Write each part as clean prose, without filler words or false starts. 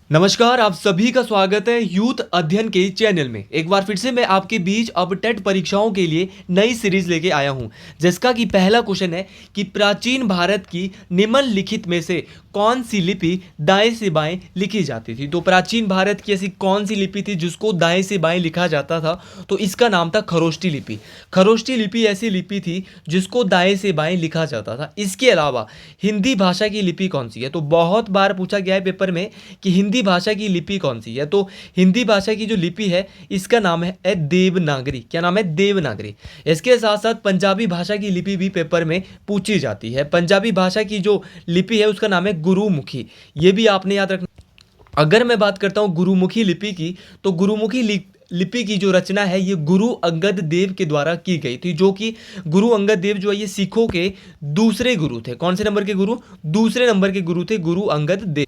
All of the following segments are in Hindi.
नमस्कार, आप सभी का स्वागत है यूथ अध्ययन के चैनल में। एक बार फिर से मैं आपके बीच अब टेट परीक्षाओं के लिए नई सीरीज लेके आया हूं, जिसका कि पहला क्वेश्चन है कि प्राचीन भारत की निम्नलिखित में से कौन सी लिपि दाएं से बाएं लिखी जाती थी। तो प्राचीन भारत की ऐसी कौन सी लिपि थी जिसको दाएं से बाएं लिखा जाता था, तो इसका नाम था खरोष्टी लिपि। खरोष्टी लिपि ऐसी लिपि थी जिसको दाएं से बाएं लिखा जाता था। इसके अलावा हिंदी भाषा की लिपि कौन सी है, तो बहुत बार पूछा गया है पेपर में कि हिंदी भाषा की लिपि कौन सी है। तो हिंदी भाषा की जो लिपि है इसका नाम है देवनागरी। क्या नाम है? देवनागरी। इसके साथ साथ पंजाबी भाषा की लिपि भी पेपर में पूछी जाती है। पंजाबी भाषा की जो लिपि है उसका नाम है गुरुमुखी। ये भी आपने याद रखना। अगर मैं बात करता हूँ गुरुमुखी लिपि की, तो गुरुमुखी लिपि की जो रचना है ये गुरु अंगद देव के द्वारा की गई थी, जो कि गुरु अंगद देव जो है ये सिखों के दूसरे गुरु थे। कौन से नंबर के गुरु? दूसरे नंबर के गुरु थे गुरु अंगद देव।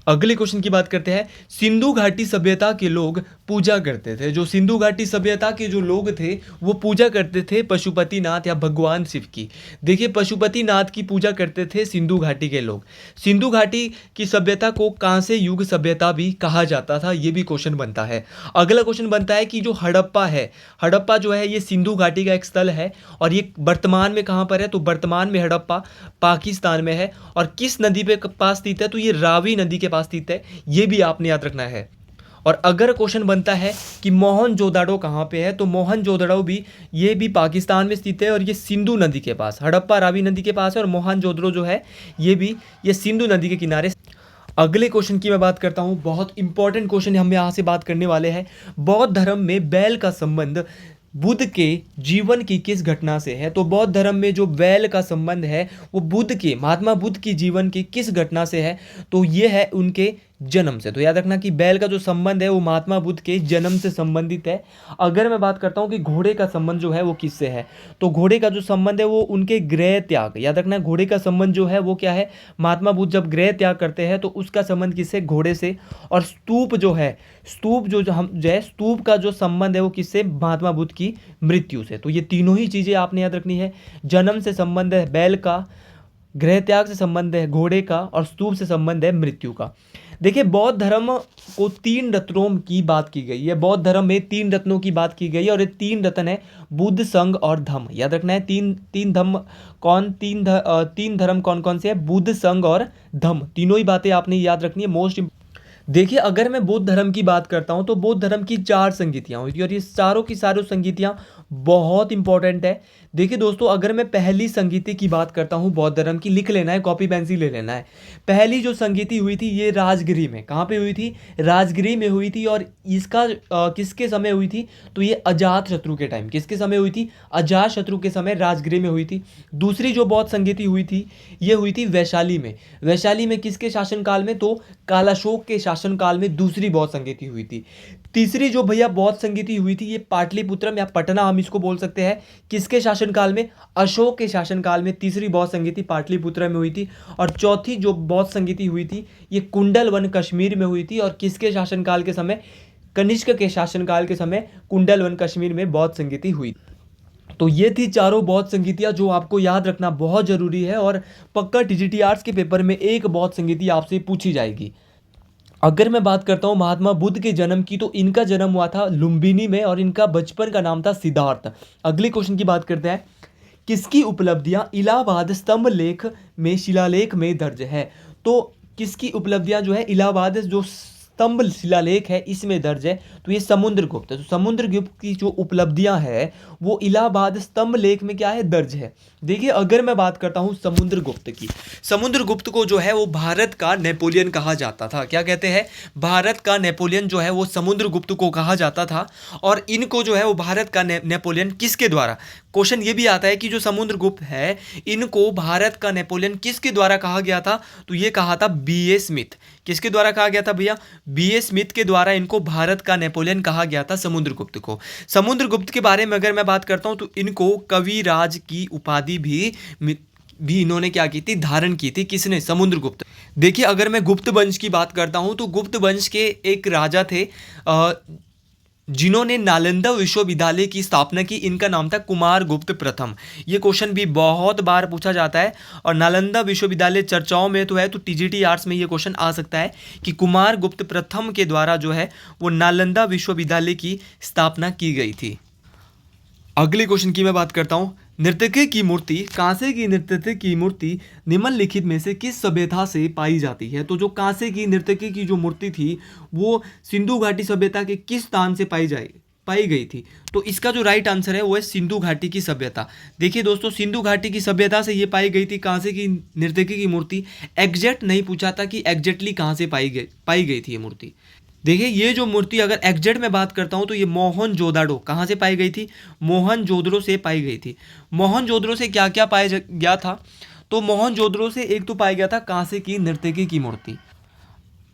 अगले क्वेश्चन की बात करते हैं। सिंधु घाटी सभ्यता के लोग पूजा करते थे। जो सिंधु घाटी सभ्यता के जो लोग थे वो पूजा करते थे पशुपतिनाथ या भगवान शिव की। देखिए, पशुपतिनाथ की पूजा करते थे सिंधु घाटी के लोग। सिंधु घाटी की सभ्यता को कांस्य युग सभ्यता भी कहा जाता था। ये भी क्वेश्चन बनता है। अगला क्वेश्चन बनता है कि जो हड़प्पा है, हड़प्पा जो है ये सिंधु घाटी का एक स्थल है और ये वर्तमान में कहाँ पर है, तो वर्तमान में हड़प्पा पाकिस्तान में है। और किस नदी पे पास स्थित है, तो ये रावी नदी के पास स्थित है। ये भी आपने याद रखना है। और अगर क्वेश्चन बनता है कि मोहनजोदड़ो कहाँ पे है, तो मोहनजोदड़ो भी ये भी पाकिस्तान में स्थित है और ये सिंधु नदी के पास, हड़प्पा रावी नदी के पास है। और मोहनजोदड़ो जो है ये सिंधु नदी के किनारे। अगले क्वेश्चन की मैं बात करता हूँ। बहुत इंपॉर्टेंट क्वेश्चन हम यहाँ से बात करने वाले हैं। बौद्ध धर्म में बैल का संबंध बुद्ध के जीवन की किस घटना से है? तो बौद्ध धर्म में जो बैल का संबंध है वो बुद्ध के, महात्मा बुद्ध की जीवन की किस घटना से है? तो ये है उनके जन्म से। तो याद रखना कि बैल का जो संबंध है वो महात्मा बुद्ध के जन्म से संबंधित है। अगर मैं बात करता हूँ कि घोड़े का संबंध जो है वो किससे है, तो घोड़े का जो संबंध है वो उनके गृह त्याग। याद रखना, घोड़े का संबंध जो है वो क्या है? महात्मा बुद्ध जब गृह त्याग करते हैं तो उसका संबंध किससे? घोड़े से। और स्तूप जो है, स्तूप का जो संबंध है वो किससे? महात्मा बुद्ध की मृत्यु से। तो ये तीनों ही चीज़ें आपने याद रखनी है। जन्म से संबंध है बैल का, गृह त्याग से संबंध है घोड़े का, और स्तूप से संबंध है मृत्यु का। देखिए, बौद्ध धर्म को 3 रत्नों की बात की गई है। बौद्ध धर्म में 3 रत्नों की बात की गई है और ये 3 रत्न है बुद्ध, संघ और धम्म। याद रखना है तीन धम्म कौन, तीन धर्म कौन कौन से है? बुद्ध, संघ और धम्म। तीनों ही बातें आपने याद रखनी है। देखिए, अगर मैं बौद्ध धर्म की बात करता हूँ तो बौद्ध धर्म की 4 संगीतियाँ हुई थी और ये चारों की सारों संगीतियाँ बहुत इंपॉर्टेंट है। देखिए दोस्तों, अगर मैं पहली संगीति की बात करता हूँ बौद्ध धर्म की, लिख लेना है, कॉपी पेंसिल ले लेना है। पहली जो संगीति हुई थी ये राजगिरी में। कहाँ पे हुई थी? राजगिरी में हुई थी। और इसका किसके समय हुई थी? तो ये अजात शत्रु के टाइम। किसके समय हुई थी? अजात शत्रु के समय राजगिरी में हुई थी। दूसरी जो बौद्ध संगीति हुई थी ये हुई थी वैशाली में। वैशाली में किसके शासनकाल में? तो कालाशोक के शासनकाल में दूसरी बौद्ध संगीति हुई थी। तीसरी जो भैया बौद्ध संगीति हुई थी ये पाटलिपुत्रम या पटना हम इसको बोल सकते हैं। किसके शासनकाल में? अशोक के शासनकाल में तीसरी बौद्ध संगीति पाटलिपुत्र में हुई थी। और चौथी जो बौद्ध संगीति हुई थी ये कुंडलवन कश्मीर में हुई थी। और किसके शासनकाल के समय? कनिष्क के शासनकाल के समय कुंडलवन कश्मीर में बौद्ध संगीति हुई। तो ये थी चारों बौद्ध संगीतियाँ जो आपको याद रखना बहुत जरूरी है। और पक्का टीजीटी के पेपर में एक बौद्ध संगीति आपसे पूछी जाएगी। अगर मैं बात करता हूँ महात्मा बुद्ध के जन्म की, तो इनका जन्म हुआ था लुम्बिनी में और इनका बचपन का नाम था सिद्धार्थ। अगले क्वेश्चन की बात करते हैं। किसकी उपलब्धियां इलाहाबाद स्तंभ लेख में, शिलालेख में दर्ज है? तो किसकी उपलब्धियां जो है इलाहाबाद जो स्तंभ शिलालेख है इसमें दर्ज है? तो ये समुद्रगुप्त। तो समुद्रगुप्त की जो उपलब्धियां है वो इलाहाबाद स्तंभ लेख में क्या है? दर्ज है। देखिए, अगर मैं बात करता हूँ समुद्रगुप्त की, समुद्रगुप्त को जो है वो भारत का नेपोलियन कहा जाता था। क्या कहते हैं? भारत का नेपोलियन जो है वो समुद्रगुप्त को कहा जाता था। और इनको जो है वो भारत का नेपोलियन किसके द्वारा? क्वेश्चन ये भी आता है कि जो समुद्रगुप्त है इनको भारत का नेपोलियन किसके द्वारा कहा गया था? तो ये कहा था बी.ए. स्मिथ। किसके द्वारा कहा गया था भैया? बी.ए. स्मिथ के द्वारा इनको भारत का नेपोलियन कहा गया था समुद्रगुप्त को। समुद्रगुप्त के बारे में अगर मैं बात करता हूं तो इनको कविराज की उपाधि भी इन्होंने क्या की थी? धारण की थी। किसने? समुद्रगुप्त। देखिए, अगर मैं गुप्त वंश की बात करता हूं तो गुप्त वंश के एक राजा थे जिन्होंने नालंदा विश्वविद्यालय की स्थापना की, इनका नाम था कुमारगुप्त प्रथम। ये क्वेश्चन भी बहुत बार पूछा जाता है और नालंदा विश्वविद्यालय चर्चाओं में तो है, तो टीजीटी आर्ट्स में ये क्वेश्चन आ सकता है कि कुमारगुप्त प्रथम के द्वारा जो है वो नालंदा विश्वविद्यालय की स्थापना की गई थी। अगले क्वेश्चन की मैं बात करता हूँ। नर्तकी की मूर्ति, कांसे की नर्तकी की मूर्ति निम्नलिखित में से किस सभ्यता से पाई जाती है? तो जो कांसे की नर्तकी की जो मूर्ति थी वो सिंधु घाटी सभ्यता के किस स्थान से पाई गई थी? तो इसका जो राइट आंसर है वो है सिंधु घाटी की सभ्यता। देखिए दोस्तों, सिंधु घाटी की सभ्यता से ये पाई गई थी कांसे की नर्तकी की मूर्ति। एग्जैक्ट नहीं पूछा था कि एग्जैक्टली कहाँ से पाई गई थी ये मूर्ति। देखिए, ये जो मूर्ति अगर एग्जैक्ट में बात करता हूँ तो ये मोहनजोदाड़ो कहाँ से पाई गई थी? मोहनजोदड़ो से पाई गई थी। मोहनजोदड़ो से क्या क्या पाया गया था? तो मोहनजोदड़ो से एक तो पाया गया था कांसे की नर्तकी की मूर्ति।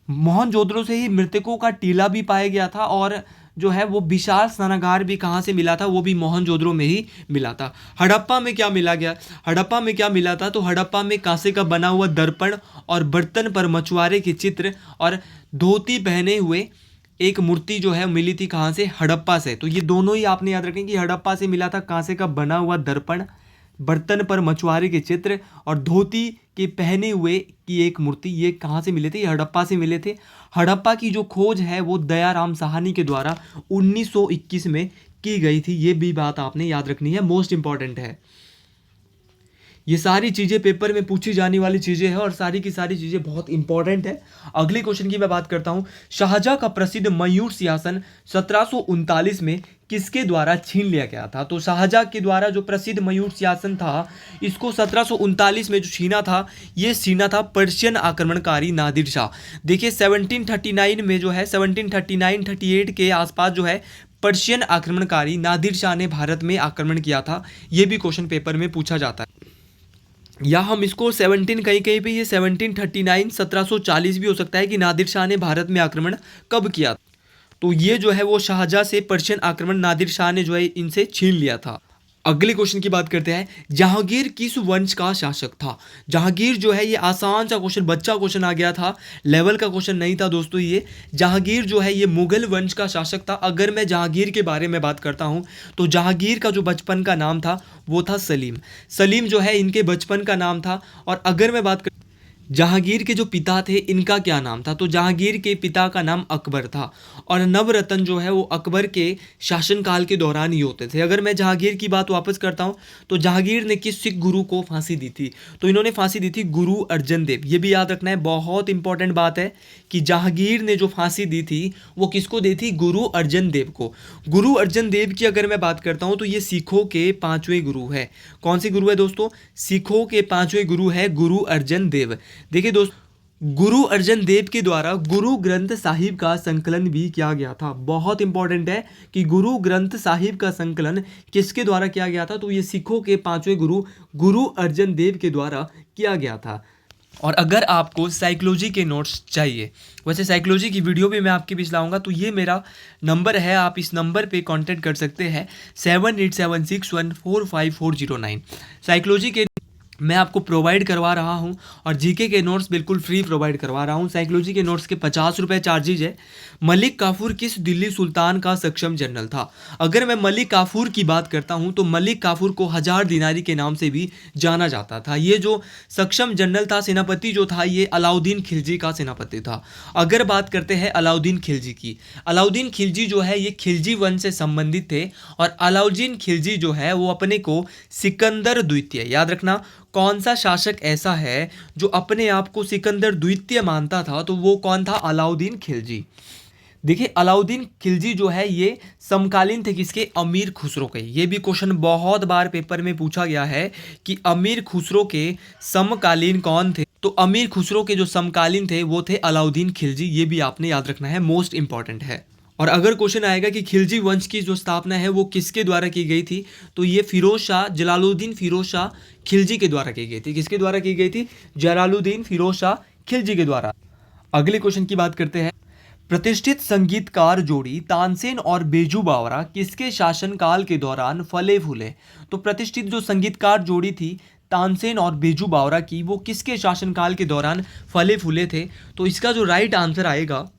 मोहनजोदड़ो से ही मृतकों का टीला भी पाया गया था और जो है वो विशाल स्नानागार भी कहाँ से मिला था? वो भी मोहनजोदड़ो में ही मिला था। हड़प्पा में क्या मिला गया? हड़प्पा में क्या मिला था? तो हड़प्पा में कांसे का बना हुआ दर्पण और बर्तन पर मछुआरे के चित्र और धोती पहने हुए एक मूर्ति जो है मिली थी। कहाँ से? हड़प्पा से। तो ये दोनों ही आपने याद रखें कि हड़प्पा से मिला था कांसे का बना हुआ दर्पण, बर्तन पर मछुआरे के चित्र और धोती के पहने हुए की एक मूर्ति। ये कहाँ से मिले थे? ये हड़प्पा से मिले थे। हड़प्पा की जो खोज है वो दयाराम साहनी के द्वारा 1921 में की गई थी। ये भी बात आपने याद रखनी है, मोस्ट इंपॉर्टेंट है। ये सारी चीज़ें पेपर में पूछी जाने वाली चीज़ें हैं और सारी की सारी चीज़ें बहुत इंपॉर्टेंट है। अगले क्वेश्चन की मैं बात करता हूँ। शाहजहां का प्रसिद्ध मयूर सिंहासन 1739 में किसके द्वारा छीन लिया गया था? तो शाहजहां के द्वारा जो प्रसिद्ध मयूर सिंहासन था, इसको 1739 में जो छीना था, ये छीना था पर्शियन आक्रमणकारी नादिर शाह। देखिए 1739 में जो है 1739-38 के आसपास जो है पर्शियन आक्रमणकारी नादिर शाह ने भारत में आक्रमण किया था। ये भी क्वेश्चन पेपर में पूछा जाता है। या हम इसको 17 कहीं कहीं पे ये 1739 1740 भी हो सकता है कि नादिर शाह ने भारत में आक्रमण कब किया। तो ये जो है वो शाहजहां से पर्शियन आक्रमण नादिर शाह ने जो है इनसे छीन लिया था। अगले क्वेश्चन की बात करते हैं। जहांगीर किस वंश का शासक था? जहांगीर जो है ये आसान सा क्वेश्चन, बच्चा क्वेश्चन आ गया था, लेवल का क्वेश्चन नहीं था दोस्तों। ये जहांगीर जो है ये मुगल वंश का शासक था। अगर मैं जहांगीर के बारे में बात करता हूँ तो जहांगीर का जो बचपन का नाम था वो था सलीम। सलीम जो है इनके बचपन का नाम था। और अगर मैं बात जहांगीर के जो पिता थे इनका क्या नाम था? तो जहांगीर के पिता का नाम अकबर था और नवरत्न जो है वो अकबर के शासनकाल के दौरान ही होते थे। अगर मैं जहांगीर की बात वापस करता हूँ तो जहांगीर ने किस सिख गुरु को फांसी दी थी? तो इन्होंने फांसी दी थी गुरु अर्जन देव। ये भी याद रखना है, बहुत इंपॉर्टेंट बात है कि जहांगीर ने जो फांसी दी थी वो किसको दी थी? गुरु अर्जन देव को। गुरु अर्जन देव की अगर मैं बात करता हूँ तो ये सिखों के 5वें गुरु है। कौन से गुरु है दोस्तों? सिखों के 5वें गुरु है गुरु अर्जन देव। देखिए दोस्तों, गुरु अर्जन देव के द्वारा गुरु ग्रंथ साहिब का संकलन भी किया गया था। बहुत इंपॉर्टेंट है कि गुरु ग्रंथ साहिब का संकलन किसके द्वारा किया गया था? तो ये सिखों के 5वें गुरु गुरु अर्जन देव के द्वारा किया गया था। और अगर आपको साइकोलॉजी के नोट्स चाहिए, वैसे साइकोलॉजी की वीडियो भी मैं आपके बीच लाऊंगा, तो ये मेरा नंबर है, आप इस नंबर पे कांटेक्ट कर सकते हैं 7876145409। साइकोलॉजी के मैं आपको प्रोवाइड करवा रहा हूं और जीके के नोट्स बिल्कुल फ्री प्रोवाइड करवा रहा हूं। साइकोलॉजी के नोट्स के 50 रुपये चार्जेज है। मलिक काफूर किस दिल्ली सुल्तान का सक्षम जनरल था? अगर मैं मलिक काफूर की बात करता हूं तो मलिक काफूर को 1000 दिनारी के नाम से भी जाना जाता था। ये जो सक्षम जनरल था, सेनापति जो था, ये अलाउद्दीन खिलजी का सेनापति था। अगर बात करते हैं अलाउद्दीन खिलजी की, अलाउद्दीन खिलजी जो है ये खिलजी वंश से संबंधित थे और अलाउद्दीन खिलजी जो है वो अपने को सिकंदर द्वितीय, याद रखना, कौन सा शासक ऐसा है जो अपने आप को सिकंदर द्वितीय मानता था? तो वो कौन था? अलाउद्दीन खिलजी। देखिए अलाउद्दीन खिलजी जो है ये समकालीन थे किसके? अमीर खुसरो के। ये भी क्वेश्चन बहुत बार पेपर में पूछा गया है कि अमीर खुसरो के समकालीन कौन थे? तो अमीर खुसरो के जो समकालीन थे वो थे अलाउद्दीन खिलजी। ये भी आपने याद रखना है, मोस्ट इंपॉर्टेंट है। और अगर क्वेश्चन आएगा कि खिलजी वंश की जो स्थापना है वो किसके द्वारा की गई थी, तो ये फिरोज शाह, जलालुद्दीन फिरोज शाह खिलजी के द्वारा की गई थी। किसके द्वारा की गई थी? जलालुद्दीन फिरोज शाह खिलजी के द्वारा। अगले क्वेश्चन की बात करते हैं। प्रतिष्ठित संगीतकार जोड़ी तानसेन और बेजू बावरा किसके शासनकाल के दौरान फले फूले? तो प्रतिष्ठित जो संगीतकार जोड़ी थी तानसेन और बेजू बावरा की, वो किसके शासनकाल के दौरान फले फूले थे? तो इसका जो राइट आंसर आएगा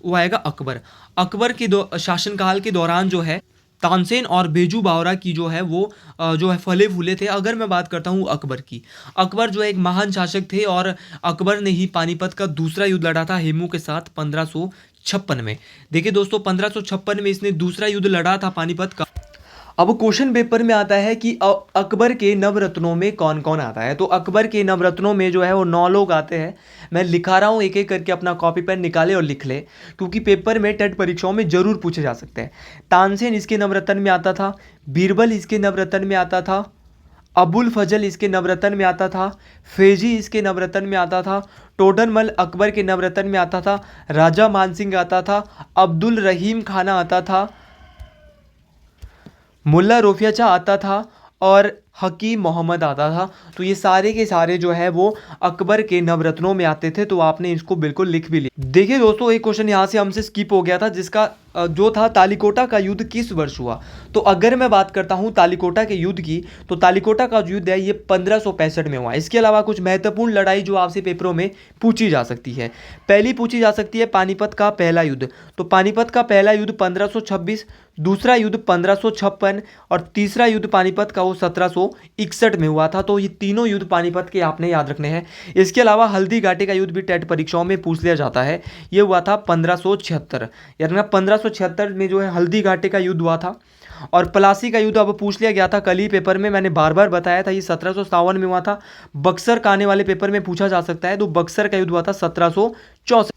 वो आएगा अकबर। अकबर के शासनकाल के दौरान जो है तानसेन और बेजू बावरा की जो है वो जो है फले फूले थे। अगर मैं बात करता हूँ अकबर की, अकबर जो है एक महान शासक थे और अकबर ने ही पानीपत का दूसरा युद्ध लड़ा था हेमू के साथ 1556 में। देखिए दोस्तों 1556 में इसने दूसरा युद्ध लड़ा था पानीपत का। अब क्वेश्चन पेपर में आता है कि अकबर के नवरत्नों में कौन कौन आता है। तो अकबर के नवरत्नों में जो है वो 9 लोग आते हैं। मैं लिखा रहा हूँ, एक एक करके अपना कॉपी पेन निकाले और लिख ले, क्योंकि पेपर में टेट परीक्षाओं में जरूर पूछे जा सकते हैं। तानसेन इसके नवरत्न में आता था, बीरबल इसके नवरत्न में आता था, अबुल फजल इसके नवरत्न में आता था, फेजी इसके नवरत्न में आता था, टोडरमल अकबर के नवरत्न में आता था, राजा मानसिंह आता था, अब्दुल रहीम खाना आता था, मुल्ला रोफिया शाह आता था और हकीम मोहम्मद आता था। तो ये सारे के सारे जो है वो अकबर के नवरत्नों में आते थे। तो आपने इसको बिल्कुल लिख भी लिया। देखिए दोस्तों एक क्वेश्चन यहाँ से हमसे स्किप हो गया था, जिसका जो था तालिकोटा का युद्ध किस वर्ष हुआ। तो अगर मैं बात करता हूँ तालिकोटा के युद्ध की, तो तालिकोटा का युद्ध है ये 1565 में हुआ। इसके अलावा कुछ महत्वपूर्ण लड़ाई जो आपसे पेपरों में पूछी जा सकती है। पहली पूछी जा सकती है पानीपत का पहला युद्ध। तो पानीपत का पहला युद्ध 1526, दूसरा युद्ध 1556 और तीसरा युद्ध पानीपत का वो 1761 में हुआ था। तो ये तीनों युद्ध पानीपत के आपने याद रखने हैं। इसके अलावा हल्दी घाटी का युद्ध भी टेट परीक्षाओं में पूछ लिया जाता है। ये हुआ था 1576, यानी 1576 में जो है हल्दी घाटी का युद्ध हुआ था। और प्लासी का युद्ध अब पूछ लिया गया था कल ही पेपर में, मैंने बार बार बताया था, ये 1757 में हुआ था। बक्सर का आने वाले पेपर में पूछा जा सकता है। तो बक्सर का युद्ध हुआ था 1764।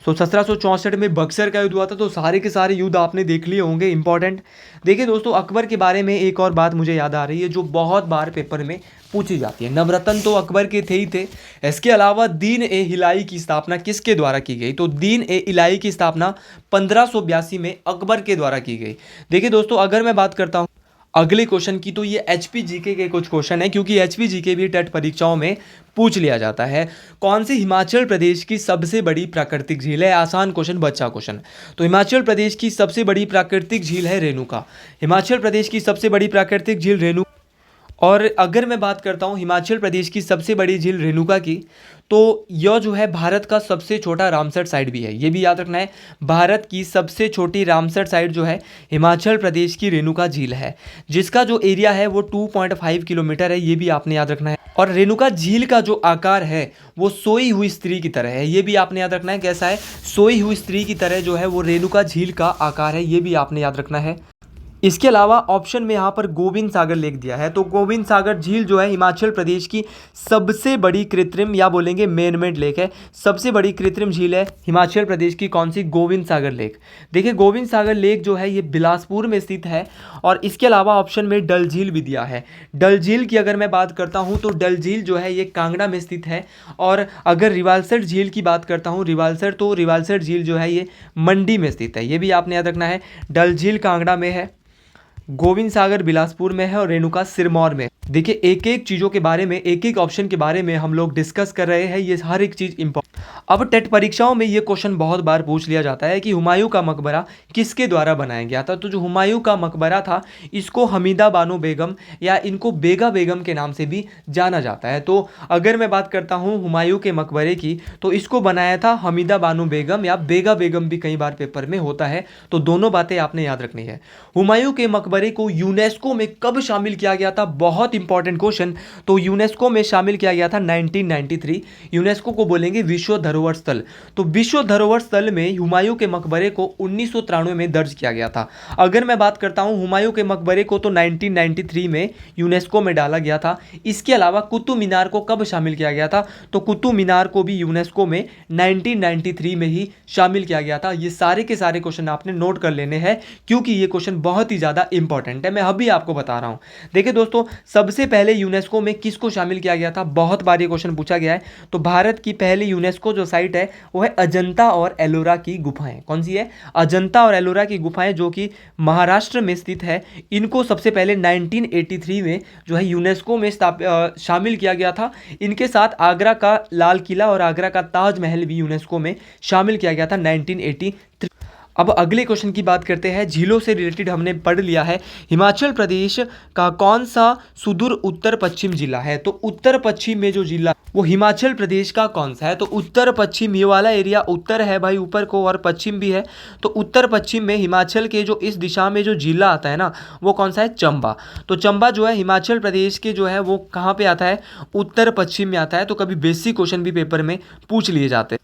तो 1764 में बक्सर का युद्ध हुआ था। तो सारे के सारे युद्ध आपने देख लिए होंगे इंपॉर्टेंट। देखिए दोस्तों अकबर के बारे में एक और बात मुझे याद आ रही है जो बहुत बार पेपर में पूछी जाती है। नवरत्न तो अकबर के थे ही थे। इसके अलावा दीन ए इलाही की स्थापना किसके द्वारा की गई। तो दीन ए इलाही की स्थापना 1582 में अकबर के द्वारा की गई। देखिए दोस्तों अगर मैं बात करता हूँ अगले क्वेश्चन की, तो ये एचपी जीके के कुछ क्वेश्चन है, क्योंकि एचपी जीके भी टेट परीक्षाओं में पूछ लिया जाता है। कौन सी हिमाचल प्रदेश की सबसे बड़ी प्राकृतिक झील है। आसान क्वेश्चन, बच्चा क्वेश्चन। तो हिमाचल प्रदेश की सबसे बड़ी प्राकृतिक झील है रेणुका। हिमाचल प्रदेश की सबसे बड़ी प्राकृतिक झील रेणुका। और अगर मैं बात करता हूँ हिमाचल प्रदेश की सबसे बड़ी झील रेणुका की, तो यह जो है भारत का सबसे छोटा रामसर साइट भी है। ये भी याद रखना है, भारत की सबसे छोटी रामसर साइट जो है हिमाचल प्रदेश की रेणुका झील है, जिसका जो एरिया है वो 2.5 किलोमीटर है। ये भी आपने याद रखना है। और रेणुका झील का जो आकार है वो सोई हुई स्त्री की तरह है। ये भी आपने याद रखना है, कैसा है, सोई हुई स्त्री की तरह जो है वो रेणुका झील का आकार है। ये भी आपने याद रखना है। इसके अलावा ऑप्शन में यहाँ पर गोविंद सागर लेक दिया है। तो गोविंद सागर झील जो है हिमाचल प्रदेश की सबसे बड़ी कृत्रिम या बोलेंगे मैन मेड लेक है। सबसे बड़ी कृत्रिम झील है हिमाचल प्रदेश की कौन सी, गोविंद सागर लेक। देखिए गोविंद सागर लेक जो है ये बिलासपुर में स्थित है। और इसके अलावा ऑप्शन में डल झील भी दिया है। डल झील की अगर मैं बात करता हूँ तो डल झील जो है ये कांगड़ा में स्थित है। और अगर रिवालसर झील की बात करता हूँ रिवालसर, तो रिवालसर झील जो है ये मंडी में स्थित है। ये भी आपने याद रखना है। डल झील कांगड़ा में है, गोविंद सागर बिलासपुर में है और रेणुका सिरमौर में। देखिए एक एक चीज़ों के बारे में, एक एक ऑप्शन के बारे में हम लोग डिस्कस कर रहे हैं। ये हर एक चीज़ इंपॉर्टेंट। अब टेट परीक्षाओं में ये क्वेश्चन बहुत बार पूछ लिया जाता है कि हुमायूं का मकबरा किसके द्वारा बनाया गया था। तो जो हुमायूं का मकबरा था इसको हमीदा बानो बेगम या इनको बेगा बेगम के नाम से भी जाना जाता है। तो अगर मैं बात करता हूँ हुमायूं के मकबरे की, तो इसको बनाया था हमीदा बानो बेगम या बेगा बेगम भी कई बार पेपर में होता है। तो दोनों बातें आपने याद रखनी है। हुमायूं के मकबरे को यूनेस्को में कब शामिल किया गया था, बहुत इंपॉर्टेंट क्वेश्चन। तो यूनेस्को में शामिल किया गया था 1993। यूनेस्को को बोलेंगे विश्व धरोहर स्थल। तो विश्व धरोहर स्थल में हुमायूं के मकबरे को 1993 में दर्ज किया गया था। अगर मैं बात करता हूं हुमायूं के मकबरे को, तो 1993 में यूनेस्को में डाला गया था। इसके अलावा कुतुब मीनार को कब शामिल किया गया था, तो कुतुब मीनार को भी यूनेस्को में 1993 में ही शामिल किया गया था। ये सारे के सारे क्वेश्चन आपने नोट कर लेने हैं, क्योंकि ये क्वेश्चन बहुत ही ज़्यादा इंपॉर्टेंट है। मैं अभी आपको बता रहा हूँ। देखिए दोस्तों सबसे पहले यूनेस्को में किसको शामिल किया गया था, बहुत बार ये क्वेश्चन पूछा गया है। तो भारत की पहली यूनेस्को जो साइट है वो है अजंता और एलोरा की गुफाएं। कौन सी है, अजंता और एलोरा की गुफाएं, जो कि महाराष्ट्र में स्थित है। इनको सबसे पहले 1983 में जो है यूनेस्को में शामिल किया गया था। इनके साथ आगरा का लाल किला और आगरा का ताजमहल भी यूनेस्को में शामिल किया गया था 1983। अब अगले क्वेश्चन की बात करते हैं। झीलों से रिलेटेड हमने पढ़ लिया है। हिमाचल प्रदेश का कौन सा सुदूर उत्तर पश्चिम जिला है? तो उत्तर पश्चिम में जो जिला वो हिमाचल प्रदेश का कौन सा है? तो उत्तर पश्चिम, ये वाला एरिया उत्तर है भाई ऊपर को और पश्चिम भी है। तो उत्तर पश्चिम में हिमाचल के जो इस दिशा में जो जिला आता है ना, वो कौन सा है? चंबा। तो चंबा जो है हिमाचल प्रदेश के जो है वो कहाँ पे आता है? उत्तर पश्चिम में आता है। तो कभी बेसिक क्वेश्चन भी पेपर में पूछ लिए जाते हैं।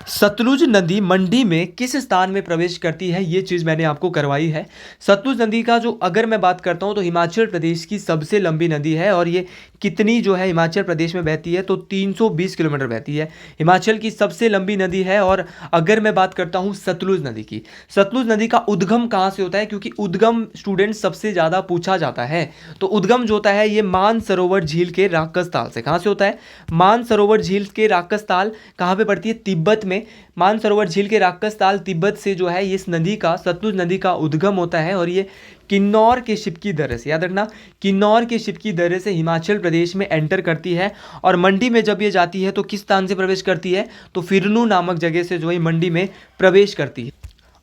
सतलुज नदी मंडी में किस स्थान में प्रवेश करती है? ये चीज़ मैंने आपको करवाई है। सतलुज नदी का जो अगर मैं बात करता हूँ तो हिमाचल प्रदेश की सबसे लंबी नदी है और ये कितनी जो है हिमाचल प्रदेश में बहती है? तो 320 किलोमीटर बहती है। हिमाचल की सबसे लंबी नदी है। और अगर मैं बात करता हूँ सतलुज नदी की, सतलुज नदी का उद्गम कहाँ से होता है? क्योंकि उद्गम स्टूडेंट सबसे ज़्यादा पूछा जाता है। तो उद्गम जो होता है ये मानसरोवर झील के राकस ताल से। कहाँ से होता है? मानसरोवर झील के राकस ताल कहाँ पे पड़ती है? तिब्बत में। मानसरोवर झील के राकस ताल तिब्बत से जो है इस नदी का, सतलुज नदी का उद्गम होता है और ये किन्नौर के शिप की दर्रे से, याद रखना, किन्नौर के शिप की दर्रे से हिमाचल प्रदेश में एंटर करती है। और मंडी में जब ये जाती है तो किस स्थान से प्रवेश करती है? तो फिरनू नामक जगह से जो है मंडी में प्रवेश करती है।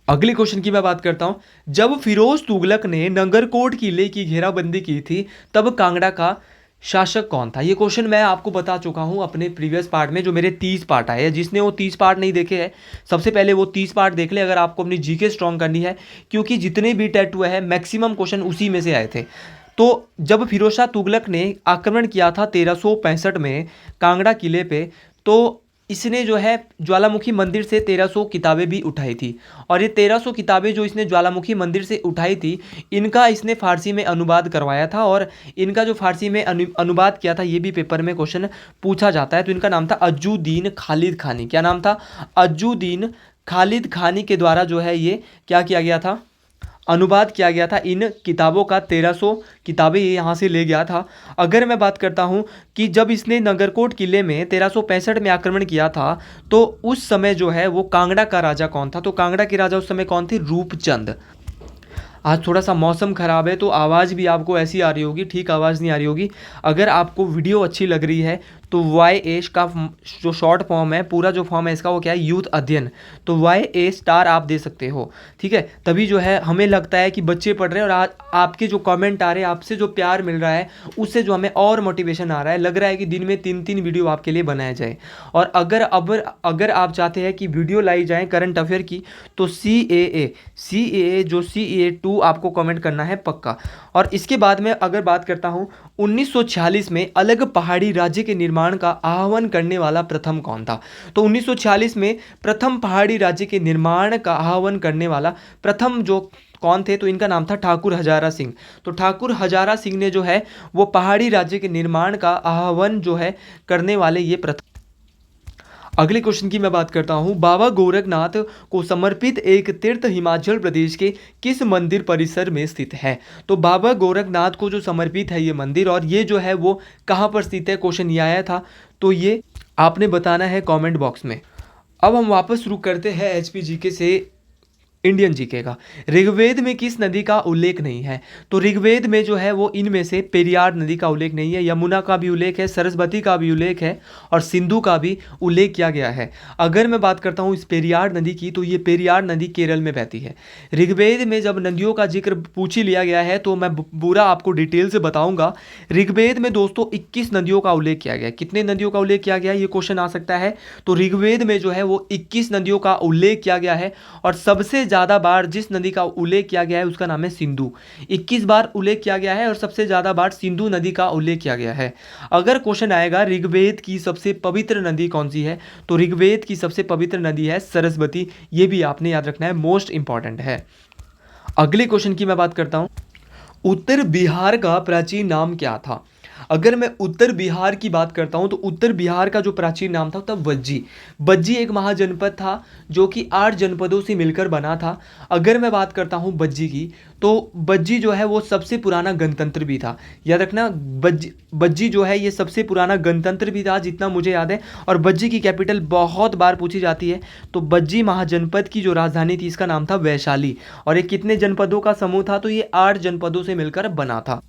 अगले क्वेश्चन की मैं बात करता हूं। जब फिरोज तुगलक ने नंगरकोट किले की घेराबंदी की थी तब कांगड़ा का शासक कौन था? ये क्वेश्चन मैं आपको बता चुका हूं अपने प्रीवियस पार्ट में, जो मेरे 30 पार्ट आए हैं। जिसने वो 30 पार्ट नहीं देखे हैं सबसे पहले वो 30 पार्ट देख ले, अगर आपको अपनी जीके स्ट्रॉन्ग करनी है, क्योंकि जितने भी टेट हुए हैं मैक्सिमम क्वेश्चन उसी में से आए थे। तो जब फिरोज शाह तुगलक ने आक्रमण किया था 1365 में कांगड़ा किले पे, तो इसने जो है ज्वालामुखी मंदिर से 1300 किताबें भी उठाई थी। और ये 1300 किताबें जो इसने ज्वालामुखी मंदिर से उठाई थी, इनका इसने फारसी में अनुवाद करवाया था। और इनका जो फारसी में अनुवाद किया था ये भी पेपर में क्वेश्चन पूछा जाता है। तो इनका नाम था अज्जुद्दीन खालिद खानी। क्या नाम था? अज्जुद्दीन खालिद खानी के द्वारा जो है ये क्या किया गया था? अनुवाद किया गया था इन किताबों का। 1300 किताबें ये यहाँ से ले गया था। अगर मैं बात करता हूँ कि जब इसने नगरकोट किले में 1365 में आक्रमण किया था तो उस समय जो है वो कांगड़ा का राजा कौन था? तो कांगड़ा के राजा उस समय कौन थे? रूपचंद। आज थोड़ा सा मौसम ख़राब है तो आवाज़ भी आपको ऐसी आ रही होगी, ठीक आवाज़ नहीं आ रही होगी। अगर आपको वीडियो अच्छी लग रही है तो YA का जो शॉर्ट फॉर्म है, पूरा जो फॉर्म है इसका वो क्या है? यूथ अध्ययन। तो YA स्टार आप दे सकते हो, ठीक है। तभी जो है हमें लगता है कि बच्चे पढ़ रहे हैं और आज आपके जो कमेंट आ रहे हैं, आपसे जो प्यार मिल रहा है, उससे जो हमें और मोटिवेशन आ रहा है। लग रहा है कि दिन में 3-3 वीडियो आपके लिए बनाया जाए। और अगर आप चाहते हैं कि वीडियो लाई जाए करंट अफेयर की, तो CAA जो CA2 आपको कमेंट करना है पक्का। और इसके बाद में अगर बात करता हूँ 1946 में अलग पहाड़ी राज्य के निर्माण का आह्वान करने वाला प्रथम कौन था? तो 1946 में प्रथम पहाड़ी राज्य के निर्माण का आह्वान करने वाला प्रथम जो कौन थे? तो इनका नाम था ठाकुर हजारा सिंह। तो ठाकुर हजारा सिंह ने जो है वो पहाड़ी राज्य के निर्माण का आह्वान जो है करने वाले ये प्रथम। अगले क्वेश्चन की मैं बात करता हूँ। बाबा गोरखनाथ को समर्पित एक तीर्थ हिमाचल प्रदेश के किस मंदिर परिसर में स्थित है? तो बाबा गोरखनाथ को जो समर्पित है ये मंदिर, और ये जो है वो कहाँ पर स्थित है? क्वेश्चन ये आया था, तो ये आपने बताना है कमेंट बॉक्स में। अब हम वापस शुरू करते हैं HP GK से इंडियन जीके का। ऋग्वेद में किस नदी का उल्लेख नहीं है? तो ऋग्वेद में जो है वो इनमें से पेरियार नदी का उल्लेख नहीं है। यमुना का भी उल्लेख है, सरस्वती का भी उल्लेख है और सिंधु का भी उल्लेख किया गया है। अगर मैं बात करता हूँ इस पेरियार नदी की, तो ये पेरियार नदी केरल में बहती है। ऋग्वेद में जब नदियों का जिक्र पूछ ही लिया गया है तो मैं पूरा आपको डिटेल से बताऊंगा। ऋग्वेद में दोस्तों 21 नदियों का उल्लेख किया गया है। कितने नदियों का उल्लेख किया गया है ये क्वेश्चन आ सकता है। तो ऋग्वेद में जो है वो 21 नदियों का उल्लेख किया गया है और सबसे ज़्यादा बार जिस नदी का उल्लेख किया गया है उसका नाम है सिंधु। 21 बार उल्लेख किया गया है और सबसे ज़्यादा बार सिंधु नदी का उल्लेख किया गया है। अगर क्वेश्चन आएगा ऋग्वेद की सबसे पवित्र नदी कौन सी है, तो ऋग्वेद की सबसे पवित्र नदी है सरस्वती। ये भी आपने याद रखना है, मोस्ट इंपॉर्टेंट है। अगले क्वेश्चन की मैं बात करता हूँ। उत्तर बिहार का प्राचीन नाम क्या था? अगर मैं उत्तर बिहार की बात करता हूं तो उत्तर बिहार का जो प्राचीन नाम था तब बज्जी। बज्जी एक महाजनपद था जो कि 8 जनपदों से मिलकर बना था। अगर मैं बात करता हूं बज्जी की, तो बज्जी जो है वो सबसे पुराना गणतंत्र भी था। याद रखना, बज्जी जो है ये सबसे पुराना गणतंत्र भी था जितना मुझे याद है। और बज्जी की कैपिटल बहुत बार पूछी जाती है। तो बज्जी महाजनपद की जो राजधानी थी इसका नाम था वैशाली। और ये कितने जनपदों का समूह था? तो ये 8 जनपदों से मिलकर बना था।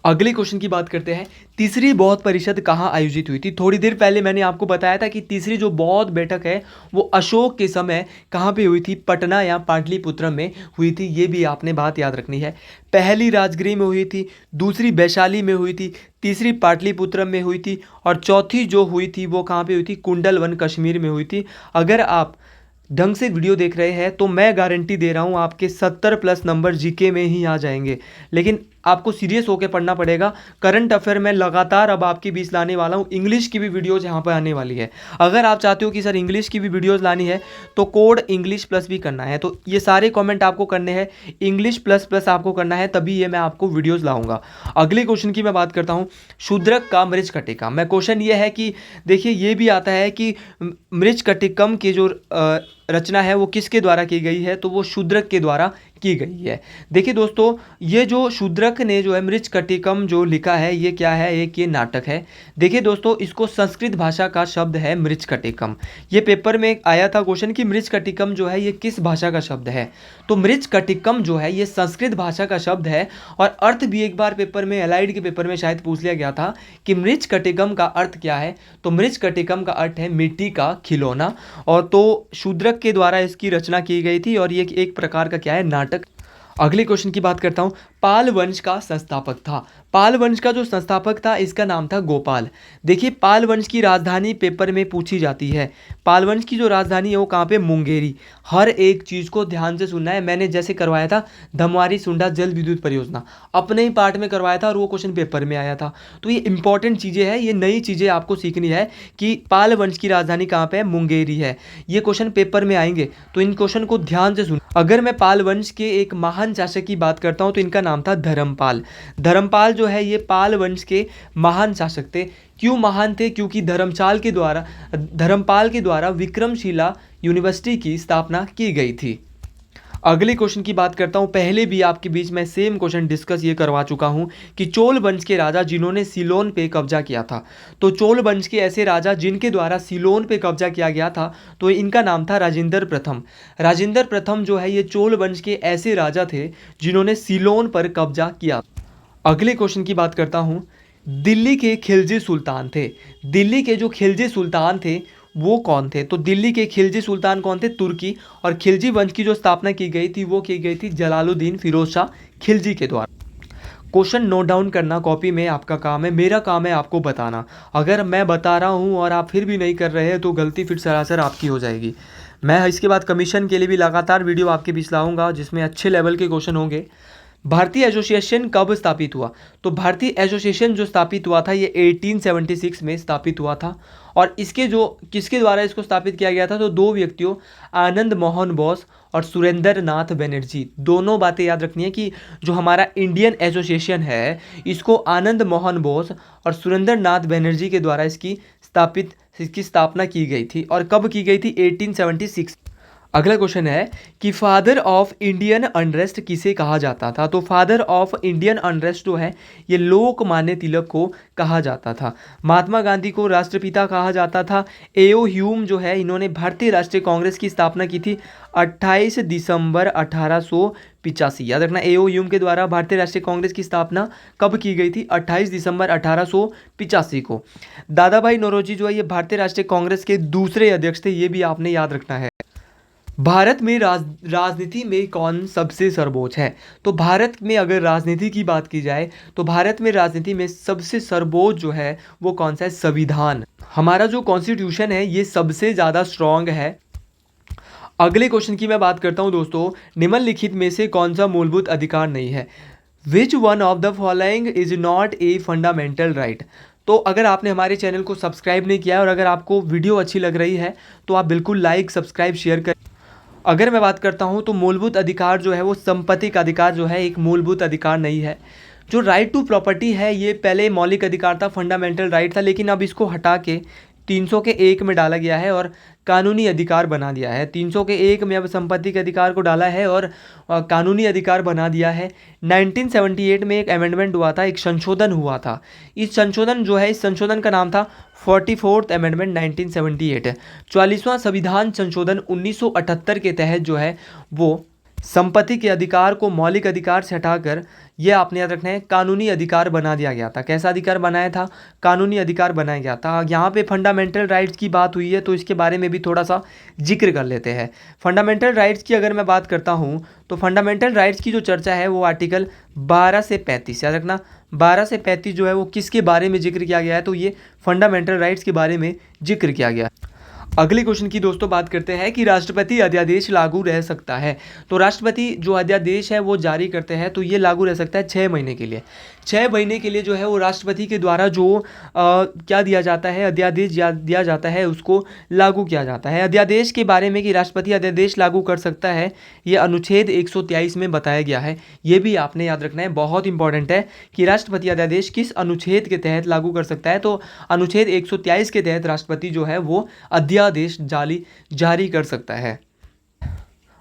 अगले क्वेश्चन की बात करते हैं। तीसरी बौद्ध परिषद कहाँ आयोजित हुई थी? थोड़ी देर पहले मैंने आपको बताया था कि तीसरी जो बौद्ध बैठक है वो अशोक के समय कहाँ पे हुई थी? पटना या पाटलिपुत्र में हुई थी। ये भी आपने बात याद रखनी है। पहली राजगृह में हुई थी, दूसरी वैशाली में हुई थी, तीसरी पाटलिपुत्र में हुई थी और चौथी जो हुई थी वो कहाँ पे हुई थी? कुंडलवन कश्मीर में हुई थी। अगर आप ढंग से वीडियो देख रहे हैं तो मैं गारंटी दे रहा हूँ आपके 70+ नंबर जीके में ही आ जाएंगे। लेकिन आपको सीरियस होकर पढ़ना पड़ेगा। करंट अफेयर में लगातार अब आपके बीच लाने वाला हूँ। इंग्लिश की भी वीडियोज़ यहाँ पर आने वाली है। अगर आप चाहते हो कि सर इंग्लिश की भी वीडियोज़ लानी है तो कोड इंग्लिश प्लस भी करना है। तो ये सारे कमेंट आपको करने हैं, इंग्लिश प्लस प्लस आपको करना है, तभी ये मैं आपको वीडियोज़ लाऊंगा। अगले क्वेश्चन की मैं बात करता हूँ। शूद्रक का मृच्छकटिकम में क्वेश्चन ये है कि देखिए ये भी आता है कि मृच्छकटिकम की जो रचना है वो किसके द्वारा की गई है? तो वो शूद्रक के द्वारा की गई है। देखिए दोस्तों, ये जो शूद्रक ने जो है मृच्छकटिकम जो लिखा है ये क्या है? एक ये नाटक है। देखिए दोस्तों, इसको संस्कृत भाषा का शब्द है मृच्छकटिकम। ये पेपर में आया था क्वेश्चन कि मृच्छकटिकम जो है ये किस भाषा का शब्द है? तो मृच्छकटिकम जो है ये संस्कृत भाषा का शब्द है। और अर्थ भी एक बार पेपर में, एलाइड के पेपर में शायद पूछ लिया गया था कि मृच्छकटिकम का अर्थ क्या है? तो मृच्छकटिकम का अर्थ है मिट्टी का खिलौना। और तो शूद्रक के द्वारा इसकी रचना की गई थी और ये एक प्रकार का क्या है? नाटक। अगले क्वेश्चन की बात करता हूं। पाल वंश का संस्थापक था। पाल वंश का जो संस्थापक था इसका नाम था गोपाल। देखिए पाल वंश की राजधानी पेपर में पूछी जाती है। पाल वंश की जो राजधानी है वो कहाँ पे? मुंगेरी। हर एक चीज़ को ध्यान से सुनना है। मैंने जैसे करवाया था धमवारी सुंडा जल विद्युत परियोजना, अपने ही पार्ट में करवाया था और वो क्वेश्चन पेपर में आया था। तो ये इंपॉर्टेंट चीज़ें हैं, ये नई चीज़ें आपको सीखनी है कि पाल वंश की राजधानी कहाँ पे है? मुंगेरी है। ये क्वेश्चन पेपर में आएंगे तो इन क्वेश्चन को ध्यान से सुन। अगर मैं पाल वंश के एक महान शासक की बात करता हूँ तो इनका नाम था धर्मपाल। धर्मपाल जो है ये पाल वंश के महान शासक थे। क्यों महान थे? क्योंकि धर्मपाल के द्वारा विक्रमशिला यूनिवर्सिटी की स्थापना की गई थी। अगले क्वेश्चन की बात करता हूं। पहले भी आपके बीच में सेम क्वेश्चन डिस्कस ये करवा चुका हूं कि चोल वंश के राजा जिन्होंने सिलोन पे कब्जा किया था। तो चोल वंश के ऐसे राजा जिनके द्वारा सिलोन पे कब्जा किया गया था तो इनका नाम था राजेंद्र प्रथम। राजेंद्र प्रथम जो है ये चोल वंश के ऐसे राजा थे जिन्होंने सिलोन पर कब्जा किया। अगले क्वेश्चन की बात करता हूँ। दिल्ली के खिलजी सुल्तान थे। दिल्ली के जो खिलजी सुल्तान थे वो कौन थे? तो दिल्ली के खिलजी सुल्तान कौन थे? तुर्की। और खिलजी वंश की जो स्थापना की गई थी वो की गई थी जलालुद्दीन फिरोज शाह खिलजी के द्वारा। क्वेश्चन नोट डाउन करना कॉपी में आपका काम है, मेरा काम है आपको बताना। अगर मैं बता रहा हूँ और आप फिर भी नहीं कर रहे हैं तो गलती फिर सरासर आपकी हो जाएगी। मैं इसके बाद कमीशन के लिए भी लगातार वीडियो आपके बीच लाऊंगा जिसमें अच्छे लेवल के क्वेश्चन होंगे। भारतीय एसोसिएशन कब स्थापित हुआ? तो भारतीय एसोसिएशन जो स्थापित हुआ था ये 1876 में स्थापित हुआ था। और इसके जो किसके द्वारा इसको स्थापित किया गया था? तो दो व्यक्तियों, आनंद मोहन बोस और सुरेंद्र नाथ बनर्जी। दोनों बातें याद रखनी है कि जो हमारा इंडियन एसोसिएशन है इसको आनंद मोहन बोस और सुरेंद्र नाथ बनर्जी के द्वारा इसकी स्थापना की गई थी। और कब की गई थी? 1876। अगला क्वेश्चन है कि फादर ऑफ इंडियन अनरेस्ट किसे कहा जाता था? तो फादर ऑफ इंडियन अनरेस्ट जो है ये लोकमान्य तिलक को कहा जाता था। महात्मा गांधी को राष्ट्रपिता कहा जाता था। एओ ह्यूम जो है इन्होंने भारतीय राष्ट्रीय कांग्रेस की स्थापना की थी 28 दिसंबर 1885। याद रखना एओ ह्यूम के द्वारा भारतीय राष्ट्रीय कांग्रेस की स्थापना कब की गई थी? 28 दिसंबर 1885 को। दादा भाई नौरोजी जो है ये भारतीय राष्ट्रीय कांग्रेस के दूसरे अध्यक्ष थे, ये भी आपने याद रखना है। भारत में राजनीति में कौन सबसे सर्वोच्च है? तो भारत में अगर राजनीति की बात की जाए तो भारत में राजनीति में सबसे सर्वोच्च जो है वो कौन सा है? संविधान। हमारा जो कॉन्स्टिट्यूशन है ये सबसे ज़्यादा स्ट्रॉन्ग है। अगले क्वेश्चन की मैं बात करता हूँ दोस्तों। निम्नलिखित में से कौन सा मूलभूत अधिकार नहीं है? Which one of the following is not a fundamental right? तो अगर आपने हमारे चैनल को सब्सक्राइब नहीं किया है और अगर आपको वीडियो अच्छी लग रही है तो आप बिल्कुल लाइक, सब्सक्राइब, शेयर करें। अगर मैं बात करता हूं तो मूलभूत अधिकार जो है वो संपत्ति का अधिकार जो है एक मूलभूत अधिकार नहीं है। जो राइट टू प्रॉपर्टी है ये पहले मौलिक अधिकार था, फंडामेंटल राइट था, लेकिन अब इसको हटा के 301 में डाला गया है और कानूनी अधिकार बना दिया है। 301 में अब संपत्ति के अधिकार को डाला है और कानूनी अधिकार बना दिया है। 1978 में एक अमेंडमेंट हुआ था, एक संशोधन हुआ था। इस संशोधन का नाम था 44th अमेंडमेंट 1978। 44वां संविधान संशोधन 1978 के तहत जो है वो संपत्ति के अधिकार को मौलिक अधिकार से हटाकर ये आपने याद रखना है कानूनी अधिकार बना दिया गया था। कैसा अधिकार बनाया था? कानूनी अधिकार बनाया गया था। यहाँ पे फंडामेंटल राइट्स की बात हुई है तो इसके बारे में भी थोड़ा सा जिक्र कर लेते हैं। फंडामेंटल राइट्स की अगर मैं बात करता हूँ तो फंडामेंटल राइट्स की जो चर्चा है वो आर्टिकल 12 से 35, याद रखना 12 से 35 जो है वो किसके बारे में जिक्र किया गया है? तो ये फंडामेंटल राइट्स के बारे में जिक्र किया गया। अगले क्वेश्चन की दोस्तों बात करते हैं कि राष्ट्रपति अध्यादेश लागू रह सकता है। तो राष्ट्रपति जो अध्यादेश है वो जारी करते हैं तो ये लागू रह सकता है 6 महीने के लिए। 6 महीने के लिए जो है वो राष्ट्रपति के द्वारा जो क्या दिया जाता है, अध्यादेश दिया जाता है, उसको लागू किया जाता है। अध्यादेश के बारे में कि राष्ट्रपति अध्यादेश लागू कर सकता है ये अनुच्छेद 123 में बताया गया है। ये भी आपने याद रखना है, बहुत इंपॉर्टेंट है कि राष्ट्रपति अध्यादेश किस अनुच्छेद के तहत लागू कर सकता है। तो अनुच्छेद 123 के तहत राष्ट्रपति जो है वो अध्यादेश जारी कर सकता है।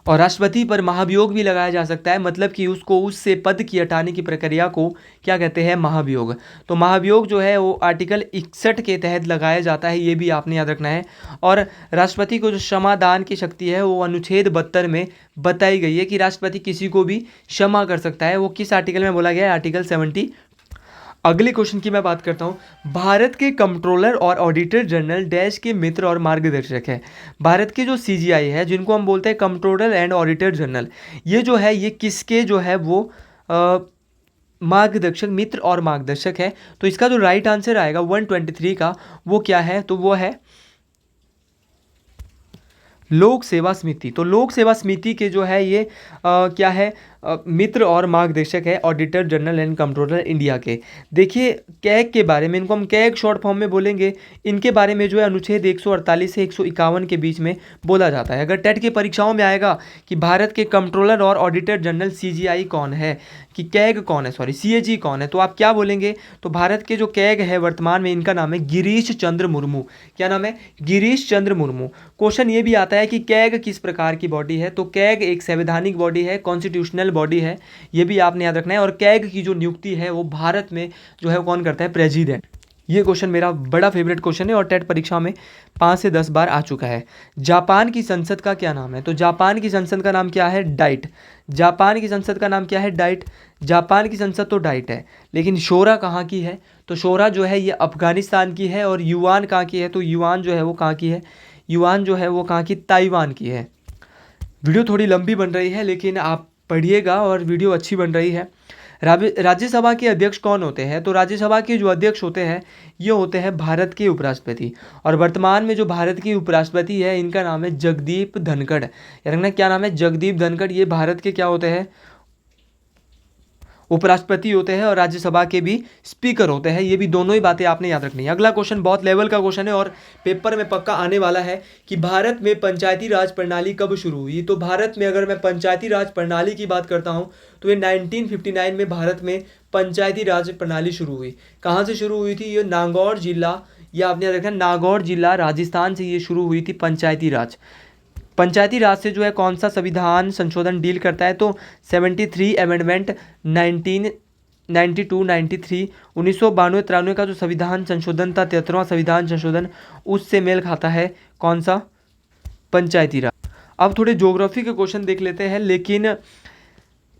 और राष्ट्रपति पर महाभियोग भी लगाया जा सकता है, मतलब कि उसको उससे पद की हटाने की प्रक्रिया को क्या कहते हैं? महाभियोग। तो महाभियोग जो है वो आर्टिकल 61 के तहत लगाया जाता है, ये भी आपने याद रखना है। और राष्ट्रपति को जो क्षमादान की शक्ति है वो अनुच्छेद 72 में बताई गई है कि राष्ट्रपति किसी को भी क्षमा कर सकता है। वो किस आर्टिकल में बोला गया है? आर्टिकल 70। अगले क्वेश्चन की मैं बात करता हूँ। भारत के कंट्रोलर और ऑडिटर जनरल डैश के मित्र और मार्गदर्शक है। भारत के जो सीजीआई है, जिनको हम बोलते हैं कंट्रोलर एंड ऑडिटर जनरल, ये जो है ये किसके जो है वो मार्गदर्शक, मित्र और मार्गदर्शक है। तो इसका जो राइट आंसर आएगा 123 का, वो क्या है? तो वो है लोक सेवा समिति। तो लोक सेवा समिति के जो है ये क्या है? मित्र और मार्गदर्शक है auditor general and controller India के। देखिए कैग के बारे में, इनको हम कैग शॉर्ट फॉर्म में बोलेंगे, इनके बारे में जो है अनुच्छेद 148 से 151 के बीच में बोला जाता है। अगर टेट की परीक्षाओं में आएगा कि भारत के कंट्रोलर और ऑडिटर जनरल सीजीआई कौन है, कि कैग कौन है, सॉरी सीएजी कौन है, तो आप क्या बोलेंगे? तो भारत के जो कैग है वर्तमान में, इनका नाम है गिरीश चंद्र मुर्मू। क्या नाम है? गिरीश चंद्र मुर्मू। क्वेश्चन ये भी आता है कि कैग किस प्रकार की बॉडी है? तो कैग एक संवैधानिक बॉडी है, कॉन्स्टिट्यूशनल बॉडी है, ये भी आपने याद रखना है। और कैग की जो नियुक्ति है वो भारत में जो है कौन करता है? प्रेसिडेंट। ये क्वेश्चन मेरा बड़ा फेवरेट क्वेश्चन है और टेट परीक्षा में 5 से 10 बार आ चुका है। जापान की संसद का क्या नाम है? तो जापान की संसद का नाम क्या है? डाइट। जापान की संसद का नाम क्या है? डाइट। जापान की संसद तो डाइट है, लेकिन शोरा कहाँ की है? तो शोरा जो है ये अफगानिस्तान की है। और युआन कहाँ की है? तो युआन जो है वो कहाँ की है? युआन जो है वो कहाँ की? ताइवान की है। वीडियो थोड़ी लंबी बन रही है, लेकिन आप पढ़िएगा और वीडियो अच्छी बन रही है। राज्यसभा के अध्यक्ष कौन होते हैं? तो राज्यसभा के जो अध्यक्ष होते हैं ये होते हैं भारत के उपराष्ट्रपति। और वर्तमान में जो भारत के उपराष्ट्रपति है इनका नाम है जगदीप धनखड़। याद रखना क्या नाम है? जगदीप धनखड़। ये भारत के क्या होते हैं? उपराष्ट्रपति होते हैं और राज्यसभा के भी स्पीकर होते हैं। ये भी दोनों ही बातें आपने याद रखनी है। अगला क्वेश्चन बहुत लेवल का क्वेश्चन है और पेपर में पक्का आने वाला है कि भारत में पंचायती राज प्रणाली कब शुरू हुई? तो भारत में अगर मैं पंचायती राज प्रणाली की बात करता हूँ तो ये 1959 में भारत में पंचायती राज प्रणाली शुरू हुई। कहाँ से शुरू हुई थी? ये नागौर जिला, या आपने याद रखना नागौर जिला राजस्थान से ये शुरू हुई थी पंचायती राज। पंचायती राज से जो है कौन सा संविधान संशोधन डील करता है? तो 73 अमेंडमेंट 1992-93 1992-93 का जो संविधान संशोधन था, 73वां संविधान संशोधन, उससे मेल खाता है कौन सा? पंचायती राज। अब थोड़े ज्योग्राफी के क्वेश्चन देख लेते हैं, लेकिन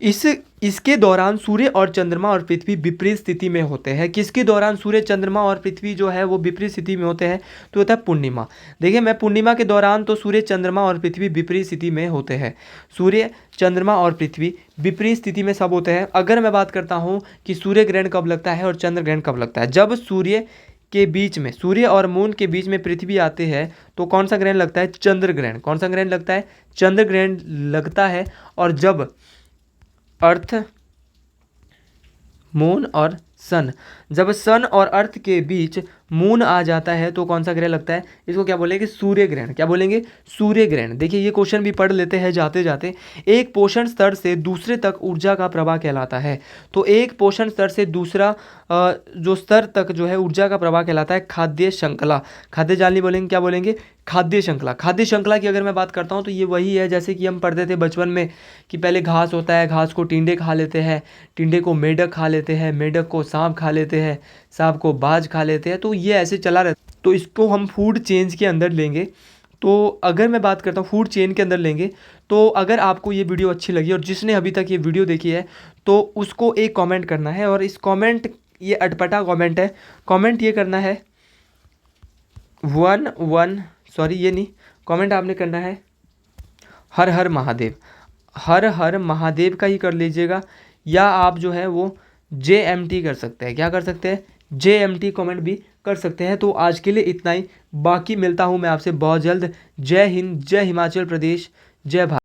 इसके दौरान सूर्य और चंद्रमा और पृथ्वी विपरीत स्थिति में होते हैं। किसके दौरान सूर्य, चंद्रमा और पृथ्वी जो है वो विपरीत स्थिति में होते हैं? तो होता है पूर्णिमा। देखिए मैं पूर्णिमा के दौरान तो सूर्य, चंद्रमा और पृथ्वी विपरीत स्थिति में होते हैं। सूर्य, चंद्रमा और पृथ्वी विपरीत स्थिति में सब होते हैं। अगर मैं बात करता हूँ कि सूर्य ग्रहण कब लगता है और चंद्र ग्रहण कब लगता है, जब सूर्य के बीच में, सूर्य और मून के बीच में पृथ्वी आते हैं तो कौन सा ग्रहण लगता है? चंद्र ग्रहण। कौन सा ग्रहण लगता है? चंद्र ग्रहण लगता है। और जब अर्थ, मून और सन, जब सन और अर्थ के बीच मून आ जाता है तो कौन सा ग्रहण लगता है? इसको क्या बोलेंगे? सूर्य ग्रहण। क्या बोलेंगे? सूर्य ग्रहण। देखिए ये क्वेश्चन भी पढ़ लेते हैं जाते जाते। एक पोषण स्तर से दूसरे तक ऊर्जा का प्रवाह कहलाता है। तो एक पोषण स्तर से दूसरा जो स्तर तक जो है ऊर्जा का प्रवाह कहलाता है खाद्य श्रृंखला। खाद्य जाल नहीं बोलेंगे, क्या बोलेंगे? खाद्य श्रृंखला। खाद्य श्रृंखला की अगर मैं बात करता हूँ तो ये वही है जैसे कि हम पढ़ते थे बचपन में कि पहले घास होता है, घास को टिंडे खा लेते हैं, टिंडे को मेढक खा लेते हैं, मेढक को सांप खा लेते हैं, सांप को बाज खा लेते हैं। तो ये ऐसे चला रहता है। तो इसको हम फूड चेंज के अंदर लेंगे तो अगर मैं बात करता हूँ फूड चेन के अंदर लेंगे, तो अगर आपको ये वीडियो अच्छी लगी और जिसने अभी तक ये वीडियो देखी है तो उसको एक कमेंट करना है, और इस कमेंट, ये अटपटा कमेंट है, कमेंट ये करना है ये नहीं, कमेंट आपने करना है हर हर महादेव, हर हर महादेव का ही कर लीजिएगा, या आप जो है वो JMT कर सकते हैं। क्या कर सकते हैं? JMT कमेंट भी कर सकते हैं। तो आज के लिए इतना ही, बाकी मिलता हूँ मैं आपसे बहुत जल्द। जय हिंद, जय हिमाचल प्रदेश, जय भारत।